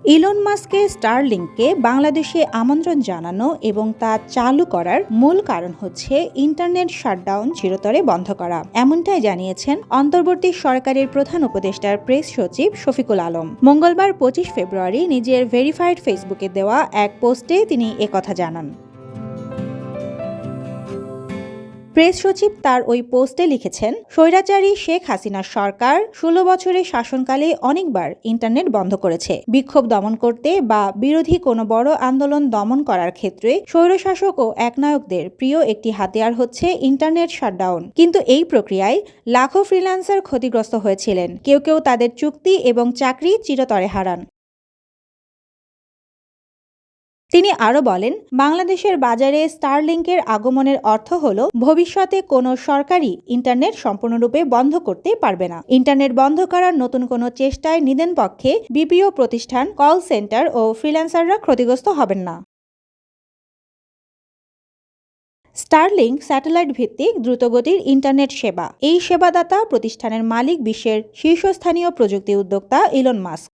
Elon মাস্কের স্টারলিংককে বাংলাদেশে আমন্ত্রণ জানানো এবং তা চালু করার মূল কারণ হচ্ছে ইন্টারনেট শাটডাউন চিরতরে বন্ধ করা, এমনটাই জানিয়েছেন অন্তর্বর্তী সরকারের প্রধান উপদেষ্টার প্রেস সচিব শফিকুল আলম। মঙ্গলবার 25 ফেব্রুয়ারি নিজের ভেরিফাইড ফেসবুকে দেওয়া এক পোস্টে তিনি একথা জানান। প্রেস সচিব তার ওই পোস্টে লিখেছেন, স্বৈরাচারী শেখ হাসিনার সরকার 16 বছরের শাসনকালে অনেকবার ইন্টারনেট বন্ধ করেছে। বিক্ষোভ দমন করতে বা বিরোধী কোনো বড় আন্দোলন দমন করার ক্ষেত্রে স্বৈরশাসক ও একনায়কদের প্রিয় একটি হাতিয়ার হচ্ছে ইন্টারনেট শাটডাউন। কিন্তু এই প্রক্রিয়ায় লাখো ফ্রিল্যান্সার ক্ষতিগ্রস্ত হয়েছিলেন। কেউ কেউ তাদের চুক্তি এবং চাকরি চিরতরে হারান। তিনি আরও বলেন, বাংলাদেশের বাজারে স্টারলিংকের আগমনের অর্থ হল ভবিষ্যতে কোনো সরকারি ইন্টারনেট সম্পূর্ণরূপে বন্ধ করতে পারবে না। ইন্টারনেট বন্ধ করার নতুন কোনো চেষ্টায় নিদেন পক্ষে বিপিও প্রতিষ্ঠান, কল সেন্টার ও ফ্রিল্যান্সাররা ক্ষতিগ্রস্ত হবেন না। স্টারলিংক স্যাটেলাইট ভিত্তিক দ্রুতগতির ইন্টারনেট সেবা। এই সেবাদাতা প্রতিষ্ঠানের মালিক বিশ্বের শীর্ষস্থানীয় প্রযুক্তি উদ্যোক্তা ইলন মাস্ক।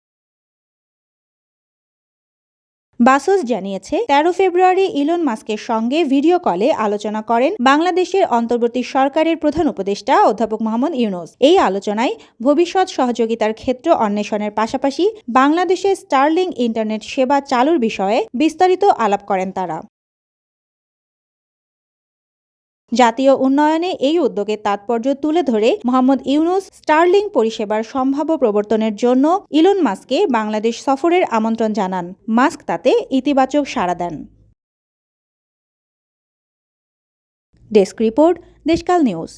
বাসস জানিয়েছে, 13 ফেব্রুয়ারি ইলন মাস্কের সঙ্গে ভিডিও কলে আলোচনা করেন বাংলাদেশের অন্তর্বর্তী সরকারের প্রধান উপদেষ্টা অধ্যাপক মোহাম্মদ ইউনূস। এই আলোচনায় ভবিষ্যৎ সহযোগিতার ক্ষেত্র অন্বেষণের পাশাপাশি বাংলাদেশে স্টারলিংক ইন্টারনেট সেবা চালুর বিষয়ে বিস্তারিত আলাপ করেন তারা। জাতীয় উন্নয়নে এই উদ্যোগের তাৎপর্য তুলে ধরে মোহাম্মদ ইউনূস স্টারলিংক পরিষেবার সম্ভাব্য প্রবর্তনের জন্য ইলন মাস্ককে বাংলাদেশ সফরের আমন্ত্রণ জানান। মাস্ক তাতে ইতিবাচক সাড়া দেন। Desk report, Deshkal news.